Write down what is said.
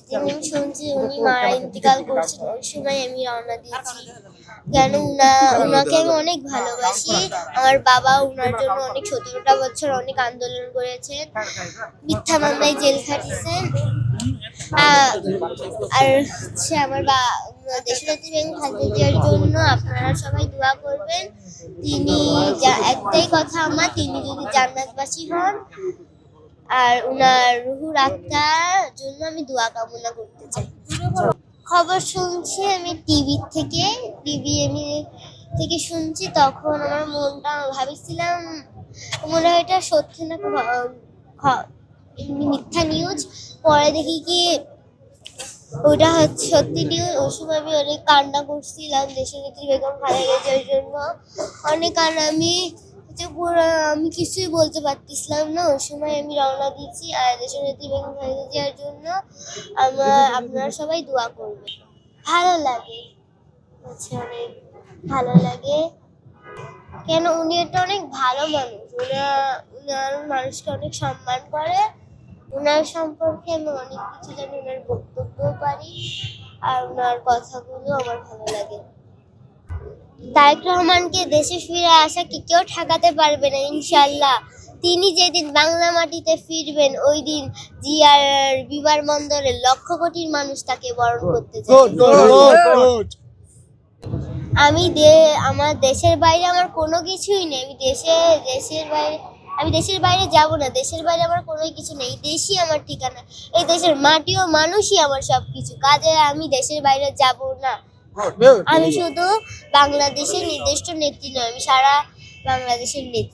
যেদিন আমি শুনছি উনি মারা ইন্তেকাল করছেন ওই সময় আমি রওনা দিয়েছি। কেন উনাকে আমি অনেক ভালোবাসি। আমার বাবা উনার জন্য অনেক 17টা বছর অনেক আন্দোলন করেছেন, মিথ্যা মামলায় জেল খাটিয়েছেন। আর হচ্ছে আমার দেশনেত্রী বেগম খালেদা জিয়ার জন্য আপনারা সবাই দোয়া করবেন। তিনি একটাই কথা আমার, তিনি যদি জান্নাতবাসী হন, আর উনার রুহুর আত্মার জন্য আমি দোয়া কামনা করতে চাই। খবর শুনছি আমি টিভি থেকে শুনছি। তখন আমার মনটা ভাবছিলাম মনে হয় এটা সত্যি না মিথ্যা নিউজ। পরে দেখি কি ওটা হচ্ছে সত্যি নিউজ। ওই সময় আমি অনেক কান্না করছিলাম দেশনেত্রী বেগম খালেদা জিয়ার জন্য, অনেক কান্না। আমি কিছুই বলতে পারতেছিলাম না। ওই সময় আমি রওনা দিয়েছি। আর দেশনেত্রী বেগম খালেদা জিয়ার জন্য আপনারা সবাই দোয়া করবেন। ভালো লাগে, অনেক ভালো লাগে। কেন উনি একটা অনেক ভালো মানুষ। উনার মানুষকে অনেক সম্মান করে। উনার সম্পর্কে আমি অনেক কিছু জানি, উনার বক্তব্যও পারি, আর উনার কথাগুলো আমার ভালো লাগে। তারেক রহমানকে দেশে ফিরে আসাকে কেউ ঠেকাতে পারবে না ইনশাল্লাহ। তিনি যেদিন বাংলা মাটিতে ফিরবেন ওই দিন জিয়ার বিমানবন্দরে লক্ষ কোটির মানুষ তাকে বরণ করতে যাবে। আমার দেশের বাইরে আমার কোনো কিছুই নেই। আমি দেশের বাইরে যাব না। দেশের বাইরে আমার কোনো কিছু নেই। দেশই আমার ঠিকানা। এই দেশের মাটি ও মানুষই আমার সবকিছু। কাজে আমি দেশের বাইরে যাব না। আমি শুধু বাংলাদেশের নির্দিষ্ট নেত্রী নয়, আমি সারা বাংলাদেশের নেত্রী।